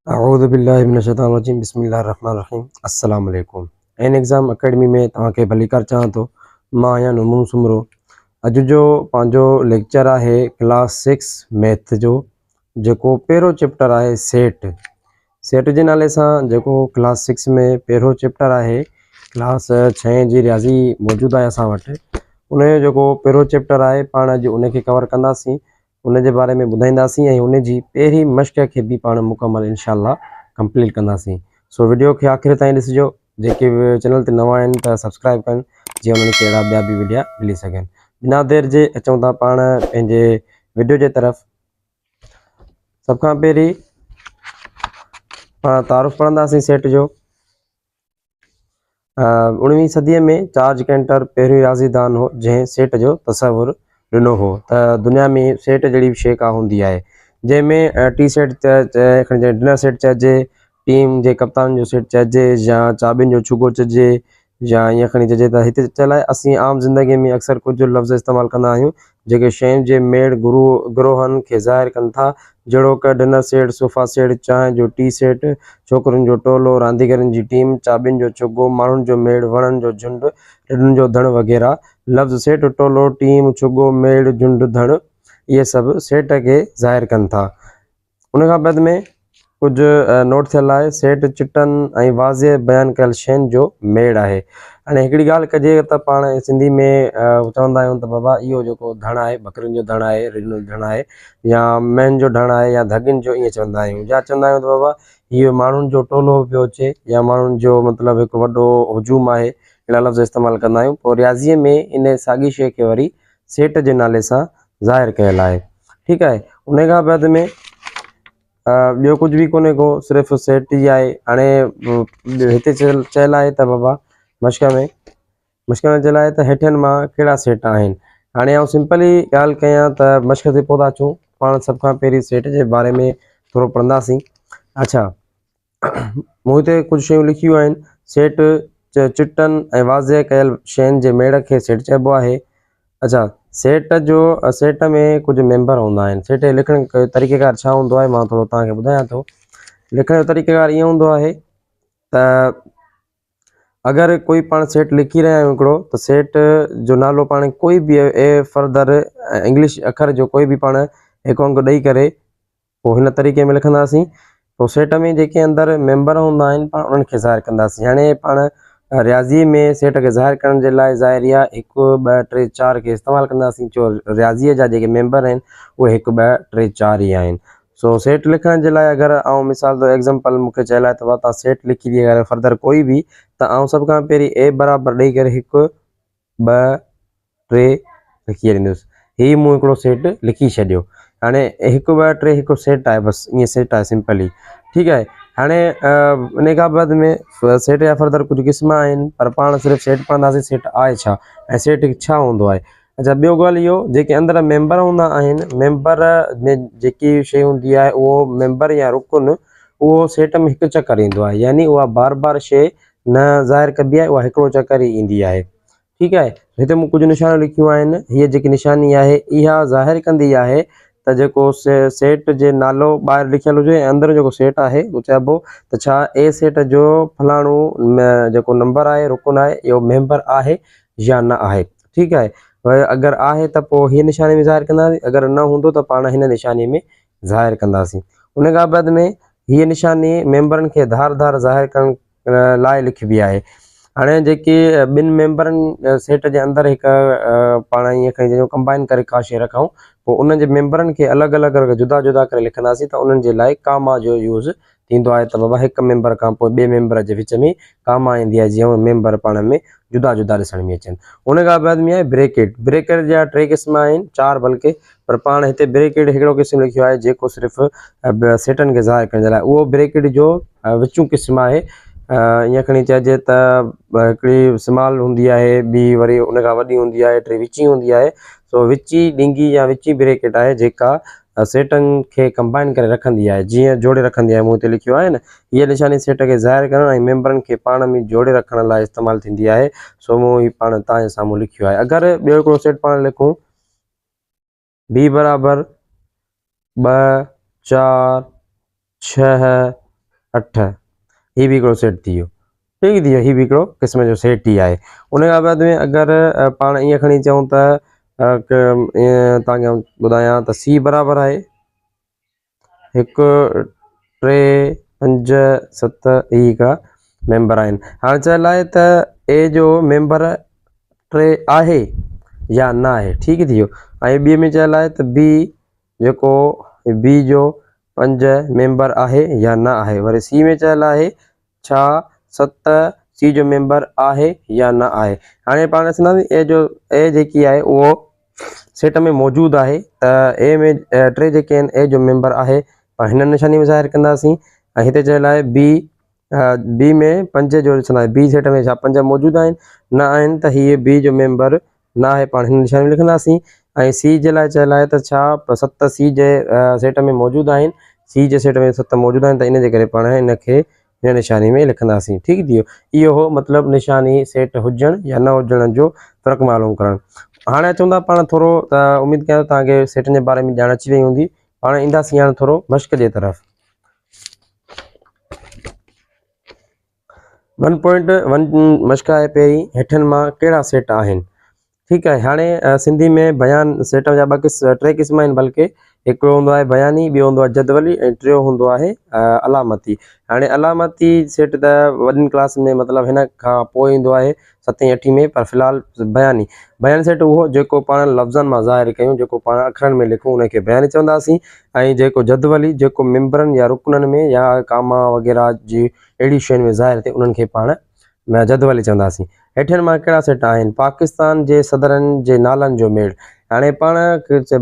अऊज़ु बिल्लाहि मिनश्शैतानिर रजीम बिस्मिल्लाहिर रहमानिर रहीम अस्सलाम वालेकुम। एन एग्ज़ाम अकेडमी में तव्हांखे भली कर चाहियां थो। मां आहियां नुमून सुमरो। अॼु जो पंहिंजो लेक्चर आहे क्लास 6 मैथ जो, जेको पहिरियों चैप्टर आहे सेट। सेट जे नाले सां जेको क्लास 6 में पहिरियों चैप्टर आहे, क्लास 6 जी रियाज़ी मौजूदु आहे असां वटि। उन जो जेको पहिरियों चैप्टर आहे, पाण अॼु उनखे कवर कंदासीं, उन जे बारे में ॿुधाईंदासीं ऐं उन जी पहिरीं मश्क़ खे बि पाण मुकमल इंशाअल्लाह कंप्लीट कंदासीं। सो वीडियो खे आख़िर ताईं ॾिसिजो। जेके बि चैनल ते नवां आहिनि त सब्सक्राइब कनि, जीअं उन्हनि खे अहिड़ा ॿिया बि वीडियो मिली सघनि। बिना देर जे अचूं था पाण पंहिंजे वीडियो जे तरफ़। सभ खां पहिरीं पाण तारुफ़ पढ़ंदासीं सेट जो। 19वीं सदीअ में जॉर्ज कैंटर पहिरियों रियाज़ीदान हो जंहिं सेट जो तसवुरु ॾिनो हो त दुनिया में सेट जहिड़ी शइ का हूंदी आहे, जंहिंमें टी सेट खणिजे, डिनर सेट चइजे, टीम जे कप्तान जो सेट चइजे, या चाॿियुनि जो छुगो चइजे, या ईअं खणी चइजे त हिते चइजे लाइ असीं आम ज़िंदगीअ में अक्सर कुझु लफ़्ज़ इस्तेमालु कंदा आहियूं जेके शयुनि जे मेड़ गिरोहनि खे ज़ाहिर कनि था, जहिड़ो क डिनर सेट, सोफ़ा सेट, चांहि जो टी सेट, छोकिरुनि जो टोलो, रांदीगरनि जी टीम, चाॿियुनि जो छुगो, माण्हुनि जो मेड़, वणनि जो झुंड, टिडुनि जो धण वग़ैरह। लफ़्ज़ सेट, टोलो, टीम, छुगो, मेड़, झुंड, धण, इहे सभु सेट खे ज़ाहिर कनि था। उन खां बाद में कुझु नोट थियल आहे। सेट चिटनि ऐं वाज़े बयानु कयल शयुनि जो मेड़ आहे। हाणे हिकिड़ी ॻाल्हि कजे त पाण सिंधी में चवंदा आहियूं त बाबा इहो जेको धण आहे, बकरियुनि जो धण आहे, रिढियुनि जो धण आहे, या मैन जो धण आहे, या धॻियुनि जो, ईअं चवंदा आहियूं। या चवंदा आहियूं त बाबा इहो माण्हुनि जो टोलो पियो अचे, या माण्हुनि जो मतिलबु हिकु वॾो हुजूम आहे, अहिड़ा लफ़्ज़ इस्तेमालु कंदा आहियूं। पोइ रियाज़ीअ में इन साॻी शइ खे वरी सेट जे नाले सां ज़ाहिर कयल आहे। ठीकु आहे। उन खां बाद में ॿियो कुझु बि कोन्हे को, सिर्फ़ु सेट ई आहे। हाणे हिते चयल आहे त बाबा मश्क़ में चयल आहे त हेठियनि मां कहिड़ा सेट आहिनि। हाणे आउं सिंपली ॻाल्हि कयां त मश्क़ ते पोइ था अचूं। पाण सभ खां पहिरीं सेट जे बारे में थोरो पढ़ंदासीं। अच्छा, मूं हिते कुझु शयूं लिखियूं आहिनि। सेट चिटनि ऐं वाज़े कयल शयुनि जे मेड़ खे सेट चइबो आहे। अच्छा, सेट में कुझु मेंबर हूंदा आहिनि। सेट जे लिखण जो तरीक़ेकार छा हूंदो आहे, मां थोरो तव्हांखे ॿुधायां थो। लिखण जो तरीक़ेकार ईअं हूंदो आहे त अगरि कोई पाण सेट लिखी रहिया आहियूं हिकिड़ो, त सेट जो नालो पाण कोई बि फर्दर इंग्लिश अखर जो कोई बि पाण हिकु अंग ॾेई करे पोइ हिन तरीक़े में लिखंदासीं। पोइ सेट में जेके अंदरि मेंबर हूंदा आहिनि, पाण उन्हनि खे ज़ाहिर कंदासीं। हाणे पाण रियाज़ी में सेट खे ज़ाहिर करण जे लाइ ज़ाहिरिया 1 2 3 4 खे इस्तेमालु कंदासीं। छो रियाज़ीअ जा जेके मेंबर आहिनि उहे 1 2 3 4 ई आहिनि। सो सेट लिखण जे लाइ अगरि आउं मिसाल जो एग्ज़ाम्पल मूंखे चयल आहे त तव्हां सेट लिखी ॾिए अगरि फर्दर कोई बि, त आउं सभ खां पहिरीं ए बराबरि ॾेई करे 1 2 3 लिखी छॾींदुसि। हीअ मूं हिकिड़ो सेट लिखी छॾियो। हाणे 1 2 3 हिकु सेट आहे, बसि ईअं सेट आहे सिंपली। ठीकु आहे। हाणे इन खां बाद में सेट जा फर्दर कुझु क़िस्म आहिनि, पर पाण सिर्फ़ु सेट पढ़ंदासीं सेट आहे छा ऐं सेट छा हूंदो आहे। अच्छा, ॿियो ॻाल्हि इहो, जेके अंदरि मेंबर हूंदा आहिनि, मेंबर में जेकी शइ हूंदी आहे उहो मेंबर या रुकुन, उहो सेट में हिकु चकर ईंदो आहे। यानी उहा बार बार शइ न ज़ाहिर कबी आहे, उहा हिकिड़ो चकर ई ईंदी आहे। ठीकु आहे। हिते मूं कुझु निशानियूं लिखियूं आहिनि। हीअ जेकी निशानी आहे इहा ज़ाहिर कंदी आहे त जेको सेट जे नालो ॿाहिरि लिखियलु हुजे ऐं अंदरि जेको सेट आहे उहो चइबो त छा ए सेट जो फलाणो जेको नंबर आहे, रुकुन आहे, इहो मेंबर आहे या न आहे। ठीकु आहे। वरी अगरि आहे त पोइ हीअ निशानी में ज़ाहिर कंदासीं, अगरि न हूंदो त पाण हिन निशानी में ज़ाहिर कंदासीं। उन खां बाद में हीअ निशानी मेंबरनि खे धार धार ज़ाहिर करण लाइ लिखिबी आहे। हाणे जेके ॿिनि मेंबरनि सेट जे अंदरि हिकु पाण ईअं खणी चऊं कंबाइन करे का शइ रखूं, पोइ उन जे मेंबरनि खे अलॻि अलॻि जुदा जुदा करे लिखंदासीं त उन्हनि जे लाइ कामा जो यूज़ थींदो आहे। त बाबा हिकु मेंबर खां पोइ ॿिए मेंबर जे विच में कामा ईंदी आहे, जीअं मेंबर पाण में जुदा जुदा ॾिसण में अचनि। उन खां बाद में आहे ब्रेकेट। ब्रेकेट जा 3 क़िस्म आहिनि, 4 बल्कि, पर पाण हिते ब्रेकेट हिकिड़ो क़िस्म लिखियो आहे जेको सिर्फ़ु सेटनि खे ज़ाहिर करण जे लाइ। उहो ब्रेकेट जो विचूं क़िस्म आहे। ईअं खणी चइजे त हिकिड़ी स्मॉल हूंदी आहे, ॿी वरी उन खां वॾी हूंदी आहे, टी विची हूंदी आहे। सो विची ॾींगी या विची ब्रेकेट आहे जेका सेटनि खे कंबाइन करे रखंदी आहे, जीअं जोड़े रखंदी आहे। मूं हिते लिखियो आहे न, हीअ निशानी सेट खे ज़ाहिर करण ऐं मेंबरनि खे पाण में जोड़े रखण लाइ इस्तेमालु थींदी आहे। सो मूं ही पाण तव्हांजे साम्हूं लिखियो आहे। अगरि ॿियो हिकिड़ो सेट पाण लिखूं, b बराबरि 2 4 6 8 ही भी हिकिड़ो सेट थी वियो। ठीक थी वियो, ही भी हिकिड़ो क़िस्म जो सेट ई आहे। उन खां बाद में अगरि पाण ईअं खणी चऊं त तव्हांखे ॿुधायां त सी बराबरि आहे 1 3 5 7 ही हिकिड़ा मेंबर आहिनि। हाणे चल आहे त ए जो मेंबर 3 आहे या न आहे। ठीक थी वियो। ऐं ॿिए में चल आहे त बी जेको बी जो 5 मेंबर आहे या न आहे। वरी सी में चल आहे छा 7 सी जो मेंबर आहे या न आहे। हाणे पाण ॾिसंदासीं ए जेकी आहे उहो सेट में मौजूदु आहे त ए में 3 जेके आहिनि ए जो मेंबर आहे पाण हिन निशानी में ज़ाहिर कंदासीं। ऐं हिते चयल आहे बी में 5 जो ॾिसंदासीं बी सेट में छा 5 मौजूदु आहिनि न आहिनि त हीअ बी जो मेंबर न आहे पाण हिन निशानी में लिखंदासीं। ऐं सी जे लाइ चयल आहे त छा 7 सी जे सेट में मौजूदु आहिनि। सी जे सेट में 7 मौजूदु आहिनि त इन जे करे पाण हिनखे हिन निशानी में लिखंदासीं। ठीक थी वियो। इहो हो मतिलबु निशानी सेट हुजण या न हुजण जो फ़र्क़ु मालूम करणु। हाणे अचूं था पाण थोरो त उमेदु कयां तव्हांखे सेटनि जे बारे में ॼाण अची वई हूंदी। पाण ईंदासीं हाणे थोरो मश्क जे तरफ़। 1.1 मश्क आहे पहिरीं हेठनि मां कहिड़ा सेट आहिनि। ठीक आहे। हाणे सिंधी में बयान सेट जा 3 क़िस्म आहिनि बल्कि हिकिड़ो हूंदो आहे बयानी, ॿियो हूंदो आहे जदवली ऐं टियों हूंदो आहे अलामती। हाणे अलामती सेट त वॾियुनि क्लास में मतिलबु हिन खां पोइ ईंदो आहे 7वीं 8वीं में, पर फ़िलहाल बयानी सेट उहो जेको पाण लफ़्ज़नि मां ज़ाहिर कयूं, जेको पाण अखरनि में लिखूं उनखे बयानी चवंदासीं। ऐं जेको जदवली जेको मेंबरनि या रुकननि में या कामा वग़ैरह जी अहिड़ी शयुनि में ज़ाहिर थिए उन्हनि खे पाण जदवली चवंदासीं। हेठनि मां कहिड़ा सेट आहिनि। पाकिस्तान जे सदरनि जे नालनि जो मेल। हाणे पाण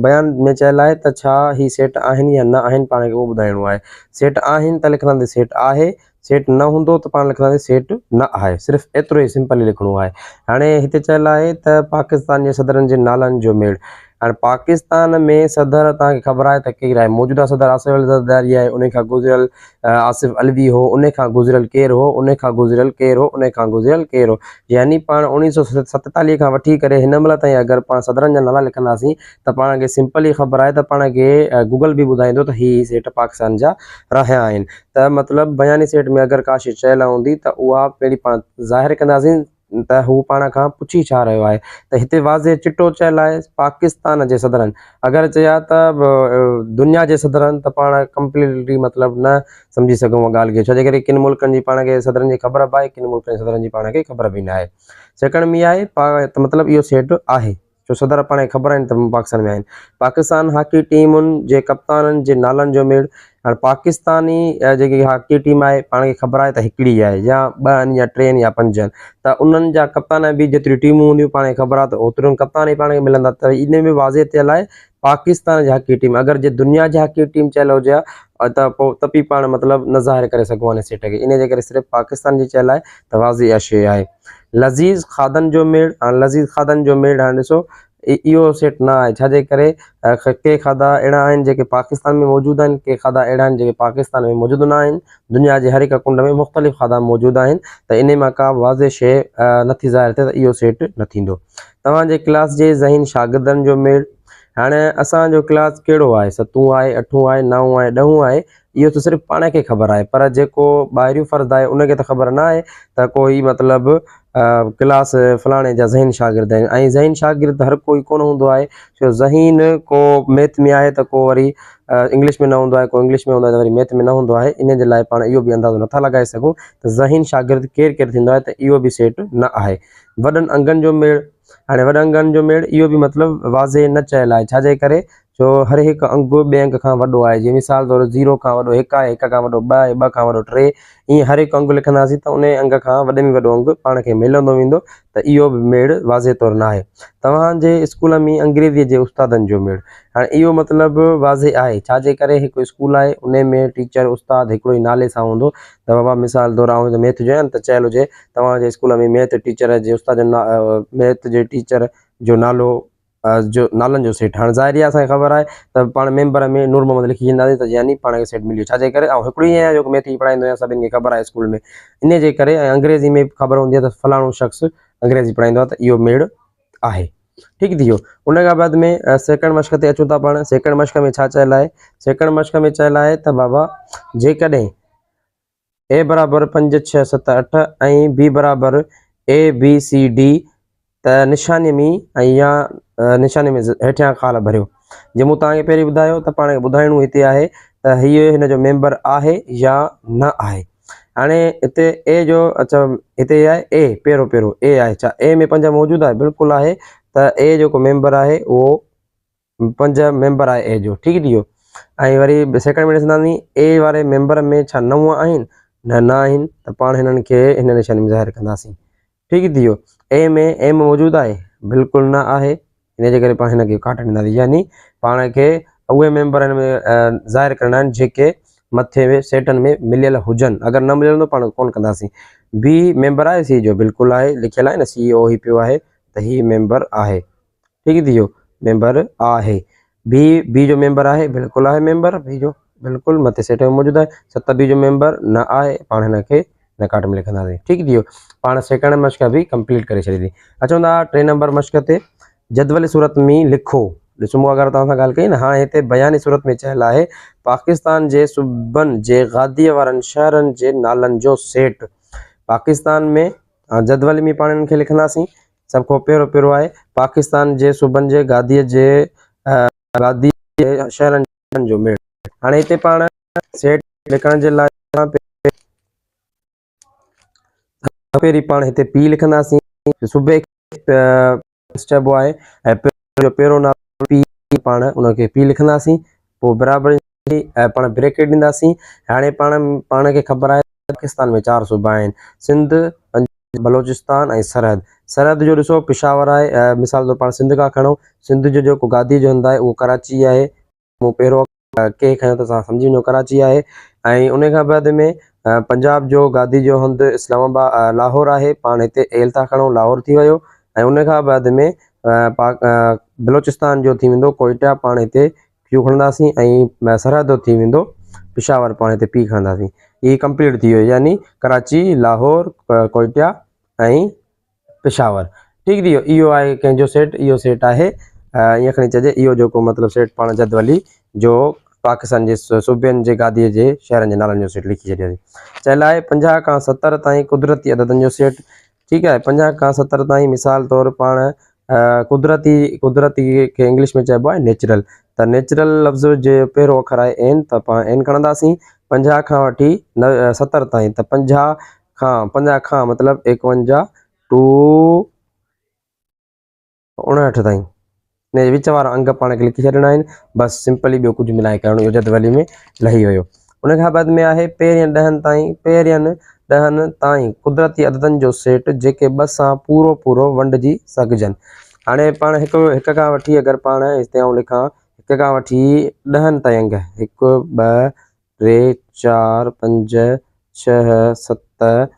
बयान में चयल आहे त छा ही सेट आहिनि या न आहिनि, पाण खे उहो ॿुधाइणो आहे। सेट आहिनि त लिखंदासीं सेट आहे, सेट न हूंदो त पाण लिखंदासीं सेट न आहे। सिर्फ़ु एतिरो ई सिंपल ई लिखिणो आहे। हाणे हिते चयल आहे त पाकिस्तान जे सदरनि जे नालनि जो मेल। हाणे पाकिस्तान में सदर तव्हांखे ख़बर आहे त केरु आहे। मौजूदा सदर आसिफ अली ज़रदारी आहे। उन खां गुज़िरियल आसिफ अलवी हो। उन खां गुज़िरियल केरु हो, उन खां गुज़िरियल केरु हो, उन खां गुज़िरियल केरु हो। यानी पाण 1947 खां वठी करे हिन महिल ताईं अगरि पाण सदरनि जा नाला लिखंदासीं त पाण खे सिंपल ई ख़बर आहे त पाण खे गूगल बि ॿुधाईंदो त ही सेट पाकिस्तान जा रहिया आहिनि। त मतिलबु बयानी सेट में अगरि का शइ चयल हूंदी त उहा पहिरीं पाण ज़ाहिर कंदासीं त हू पाण खां पुछी छा रहियो आहे। त हिते वाज़े चिटो चयल आहे पाकिस्तान जे सदरनि। अगरि चया त दुनिया जे सदरनि त पाण कंप्लीटली मतिलबु न सम्झी सघूं ॻाल्हि खे, छो जे करे किन मुल्कनि जी पाण खे सदरनि जी ख़बर बि आहे, किन मुल्कनि जे सदरनि जी पाण खे ख़बर बि न आहे। सेकंड में आहे त मतिलबु इहो सेट आहे छो सदर पाण खे ख़बर आहिनि त पाकिस्तान में आहिनि। पाकिस्तान हॉकी टीमुनि जे कप्ताननि जे नालनि जो मेल। हाणे पाकिस्तानी जेकी हॉकी टीम आहे पाण खे ख़बर आहे त हिकिड़ी आहे या 2 आहिनि या 3 आहिनि या 5 आहिनि। त उन्हनि जा कप्तान बि जेतिरियूं टीमूं हूंदियूं पाण खे ख़बर आहे त ओतिरियूं कप्तान ई पाण खे मिलंदा। त इन में वाज़े थियल आहे पाकिस्तान जी हॉकी टीम। अगरि जे दुनिया जी हॉकी टीम चयल हुजे हा त पोइ त बि पाण मतिलबु न ज़ाहिर करे सघूं हिन सेट खे। इन जे करे सिर्फ़ु पाकिस्तान जी चयल आहे त वाज़े इहा शइ आहे। लज़ीज़ खाधनि जो मेल। हाणे लज़ीज़ खाधनि जो मेल हाणे ॾिसो इहो सेट न आहे। छाजे करे के खाधा अहिड़ा आहिनि जेके पाकिस्तान में मौजूदु आहिनि, के खाधा अहिड़ा आहिनि जेके पाकिस्तान में मौजूदु न आहिनि। दुनिया जे हर हिक कुंड में मुख़्तलिफ़ खाधा मौजूदु आहिनि। त इन मां का वाज़े शइ नथी ज़ाहिर थिए त इहो सेट न थींदो। तव्हांजे क्लास जे ज़हीन शागिर्दनि जो मेल। हाणे असांजो क्लास कहिड़ो आहे, 7 आहे, 8 आहे, 9 आहे, 10 आहे, इहो त सिर्फ़ु पाण खे ख़बर आहे। पर जेको ॿाहिरियों फ़र्द आहे उनखे त ख़बर न आहे त कोई मतिलबु क्लास फलाणे जा ज़हीन शागिर्द आहिनि। ऐं ज़हीन शागिर्द हर कोई कोन हूंदो आहे, छो ज़हीन को मैथ में आहे त को वरी इंग्लिश में न हूंदो आहे, को इंग्लिश में हूंदो आहे त वरी मैथ में न हूंदो आहे। इन जे लाइ पाण इहो बि अंदाज़ो नथा लॻाए सघूं त ज़हीन शागिर्द केरु केरु थींदो आहे, त इहो बि सेट न आहे। वॾनि अंगनि जो मेल। हाणे वॾनि अंगनि जो मेल इहो बि मतिलबु वाज़े न चयल आहे। छाजे करे, छो हर हिकु अंग ॿिए अंग खां वॾो आहे। जीअं मिसाल तौरु 0 खां वॾो 1 आहे, 1 खां वॾो 2 आहे, 2 खां वॾो 3, ईअं हर हिकु अंग लिखंदासीं त उन अंग खां वॾे में वॾो अंग पाण खे मिलंदो वेंदो। त इहो बि मेल वाज़े तौरु न आहे। तव्हांजे स्कूल में अंग्रेज़ीअ जे उस्तादनि जो मेल। हाणे इहो मतिलबु वाज़े आहे। छाजे करे, हिकु स्कूल आहे उन में टीचर उस्ताद हिकिड़ो ई नाले सां हूंदो। त बाबा मिसाल तौरु आउं मैथ जो आहियां त चयल हुजे तव्हांजे स्कूल में मैथ टीचर जे उस्ताद मैथ जे टीचर जो नालो जो नालनि जो सेट। हाणे ज़ाहिर आहे असांखे ख़बर आहे त पाण मेंबर में नूर मोहम्मद लिखी ईंदासीं त यानी पाण खे सेट मिली वियो। छाजे करे ऐं हिकिड़ो ई आहियां जेको मैथ ई पढ़ाईंदो आहियां, सभिनि खे ख़बर आहे स्कूल में। इन जे करे ऐं अंग्रेज़ी में ख़बर हूंदी आहे त फलाणो शख़्स अंग्रेज़ी पढ़ाईंदो आहे, त इहो मेड़ आहे। ठीक थी वियो। उन खां बाद में सेकंड मश्क ते अचूं था पाण। सेकंड मश्क में छा चयल आहे, सेकंड मश्क में चयल आहे त बाबा जेकॾहिं ए बराबर 5 6 7 8 ऐं बी बराबर ABCD त निशानी में या निशानी में हेठियां ख़ाल भरियो। जे मूं तव्हांखे पहिरीं ॿुधायो त पाण खे ॿुधाइणो हिते आहे त हीअ हिन जो मेंबर आहे या न आहे। हाणे हिते ए जो अच्छा हिते आहे ए पहिरों ए आहे। छा ए में 5 मौजूदु आहे? बिल्कुलु आहे। त ए जेको मेंबर आहे उहो 5 मेंबर आहे ए जो, ठीकु थी वियो। ऐं वरी सेकेंड में ॾिसंदासीं ए वारे मेंबर में छा 9 आहिनि? न आहिनि, त पाण हिननि खे हिन निशानी में ज़ाहिर कंदासीं, ठीकु थी वियो। ए में एम मौजूदु आहे? बिल्कुलु न आहे, इन जे करे पाण हिन खे काट ॾींदासीं, यानी पाण खे उहे मेंबर हिन में ज़ाहिर करणा आहिनि जेके मथे सेटनि में मिलियल हुजनि। अगरि न मिलियल हूंदो पाण कोन कंदासीं। बी मेंबर आहे सी जो? बिल्कुलु आहे, लिखियलु आहे न CEO ही पियो आहे, त ही मेंबर आहे, ठीकु थी वियो, मेंबर आहे। बी जो मेंबर आहे? बिल्कुलु आहे मेंबर बी जो, बिल्कुलु मथे सेट में मौजूदु आहे। 7B जो मेंबर न आहे, पाण हिन खे न काट में लिखंदासीं, ठीकु थी वियो। पाण सेकेंड मश्क बि कंप्लीट करे छॾींदी। अचूं था 3 नंबर मश्क ते, जदवली सूरत में लिखो। ॾिसो मूं अगरि तव्हां सां ॻाल्हि कई न, हाणे हिते बयानी सूरत में चयलु आहे पाकिस्तान जे सूबनि जे गादीअ वारनि शहरनि जे नालनि जो सेट। पाकिस्तान में जदवली में पाण हिननि खे लिखंदासीं। सभ खां पहिरियों आहे पाकिस्तान जे सूबनि जे गादीअ जे शहरनि जो मेट। हाणे हिते पाण सेट लिखण जे लाइ पहिरीं पाण हिते पी लिखंदासीं, सूबे चइबो आहे ऐं पहिरियों नालो पी, पाण उनखे पी लिखंदासीं। पोइ बराबरि पाण ब्रेकेट ॾींदासीं। हाणे पाण खे ख़बर आहे पाकिस्तान में 4 सूबा आहिनि, सिंध, बलोचिस्तान ऐं सरहद। सरहद जो ॾिसो पिशावर आहे, मिसाल तौर पाण सिंध खां खणूं, सिंध जो जेको गादी जो हंधु आहे उहो कराची आहे। मूं पहिरियों के खयो त तव्हां सम्झी वञो कराची आहे। ऐं उन खां बाद में पंजाब जो गादी जो हंधु इस्लामाबाद लाहौर आहे, पाण हिते एल था खणूं, लाहौर थी वियो। ऐं उन खां बाद में बलोचिस्तान जो थी वेंदो कोयटा, पाण हिते क्यू खणंदासीं। ऐं सरहद थी वेंदो पिशावर, पाण हिते पी खणंदासीं। इहे कंप्लीट थी वियो, यानी कराची, लाहौर, कोयटा ऐं पिशावर, ठीकु थी वियो। इहो आहे कंहिंजो सेट, इहो सेट आहे ईअं खणी चइजे, इहो जेको मतिलबु सेट पाण जदवली जो पाकिस्तान जे सूबनि जे गादीअ जे शहरनि जे नालनि जो सेट लिखी छॾियोसीं। चयलु आहे 50 खां 70 ताईं कुदरती अददनि जो सेट, ठीकु आहे। 50 खां 70 ताईं, मिसाल तौरु पाण कुदरती खे इंग्लिश में चइबो आहे नेचुरल, त नेचुरल लफ़्ज़ जे पहिरियों अखर आहे एन, त पाण एन खणंदासीं। 50 खां वठी 70 ताईं, त 50 खां मतिलबु 51 टू 59 ताईं, ने विच वारा अंग पाण खे लिखी छॾिणा आहिनि, बसि सिंपली ॿियो कुझु मिलाए करणो, इहो जदवली में लही वियो। उन खां बाद में आहे पहिरियनि 10 ताईं कुदरती अददनि जो सेट जेके 2 सां पूरो वंडिजी सघजनि। हाणे पाण हिक खां वठी अगरि पाण हिते आउं लिखां 1 खां वठी 10 ताईं अंग, 1 2 3 4 5 6 7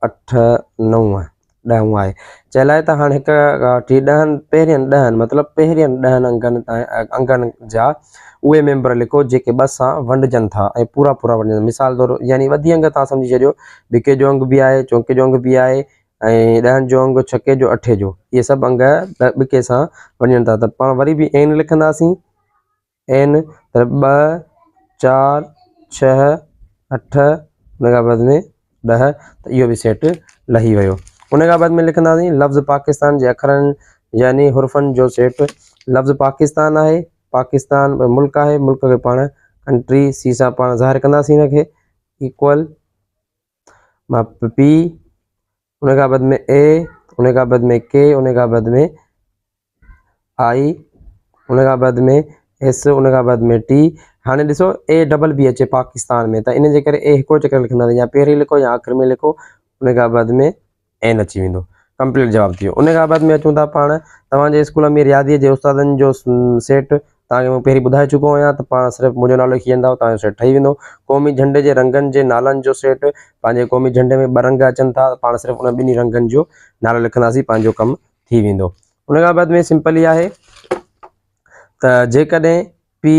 8 9 10 आहे। चयलु आहे त हाणे 1 खां वठी 10 पहिरियनि 10 मतिलबु पहिरियनि 10 अंगनि जा उहे मेंबर लिखो जेके 2 सां वंडिजनि था ऐं पूरा वंडिजनि। मिसाल तौरु यानी वधी अंग तव्हां सम्झी छॾियो, ॿिके जो अंग बि आहे, चौके जो अंग बि आहे, ऐं 10 जो अंग, छके जो, 8 जो, इहे सभु अंग ॿिके सां वञनि था। त पाण वरी बि एन लिखंदासीं, एन त 2 4 6 8 उन खां बाद में 10, त इहो बि सेट लही वियो। उन खां बाद में लिखंदासीं लफ़्ज़ पाकिस्तान जे अखरनि यानी हुर्फ़नि जो सेट। लफ़्ज़ पाकिस्तान आहे, पाकिस्तान मुल्क आहे, मुल्क खे पाण कंट्री सी सां पाण ज़ाहिर कंदासीं हिनखे, इक्वल मां पी, उन खां बाद में ए, उन खां बाद में के, उन खां बाद में आई, उन खां बाद में एस, उन खां बाद में टी। हाणे ॾिसो ए डबल बी अचे पाकिस्तान में, त इन जे करे ए हिकिड़ो चकर लिखंदासीं, या पहिरीं लिखो या आख़िर में लिखो, उन खां बाद में एन अची वेंदो, कंप्लीट जवाबु थी वियो। उन खां बाद में अचूं था पाण तव्हांजे स्कूल में रियाज़ीअ जे उस्तादनि जो सेट। तव्हांखे मां पहिरीं ॿुधाए चुको आहियां त पाण सिर्फ़ु मुंहिंजो नालो लिखी वेंदव, तव्हांजो सेट ठही वेंदो। क़ौमी झंडे जे रंगनि जे नालनि जो सेट, पंहिंजे क़ौमी झंडे में 2 रंग अचनि था, पाण सिर्फ़ु उन 2 रंगनि जो नालो लिखंदासीं, पंहिंजो कमु थी वेंदो। उन खां बाद में सिंपल ई आहे त जेकॾहिं पी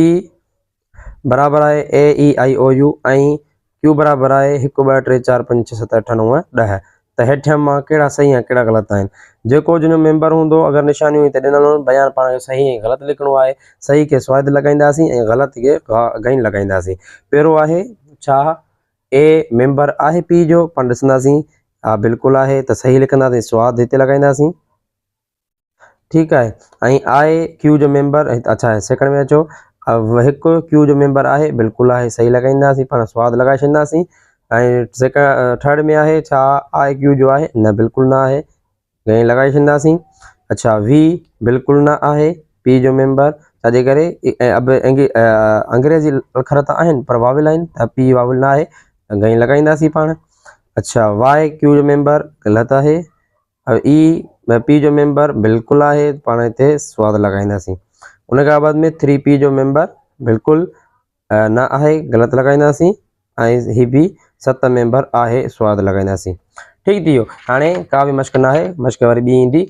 बराबरि आहे AEIOU ऐं क्यू बराबरि आहे 1 2 3 4 5 6 7 8 9 10, त हेठियां मां कहिड़ा सही ऐं कहिड़ा ग़लति आहिनि। जेको जिन मेंबर हूंदो, अगरि निशानियूं हिते ॾिनल बयानु पाण खे सही ऐं ग़लति लिखिणो आहे। सही खे स्वाइद लॻाईंदासीं ऐं ग़लति खे गैन लॻाईंदासीं। पहिरियों आहे छा ए मेंबर आहे पी जो पाण ॾिसंदासीं हा बिल्कुलु आहे त सही लिखंदासीं स्वाद हिते लॻाईंदासीं ठीकु आहे ऐं आहे क्यू जो मेंबर अच्छा सेकंड में अचो हिकु क्यू जो मेंबर आहे बिल्कुलु आहे सही लॻाईंदासीं पाण स्वाद लॻाए छॾींदासीं ऐं थर्ड में आहे छा आहे क्यू जो आहे न बिल्कुलु न आहे ईअं लॻाए छॾींदासीं अच्छा वी बिल्कुलु न आहे पी जो मेंबर छाजे करे अंग्रेज़ी अखर त आहिनि पर वाविल आहिनि त पी वाविल न आहे त घई लॻाईंदासीं पाण अच्छा वाई क्यू जो मेंबर ग़लति आहे ई पी जो मेंबर बिल्कुलु आहे पाण हिते स्वाद लॻाईंदासीं उन खां बाद में 3p जो मेंबर बिल्कुलु न आहे ग़लति लॻाईंदासीं ऐं हीअ बि 7 मेंबर आहे स्वाद लॻाईंदासीं ठीकु थी वियो हाणे का बि मश्क न आहे मश्क वरी ॿी ईंदी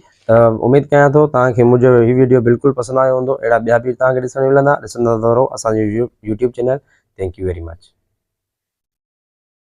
उमेदु कयां थो तव्हांखे मुंहिंजो हीउ वीडियो बिल्कुलु पसंदि आयो हूंदो अहिड़ा ॿिया बि तव्हांखे ॾिसणु मिलंदा ॾिसंदा रहो असांजो YouTube channel thank U very much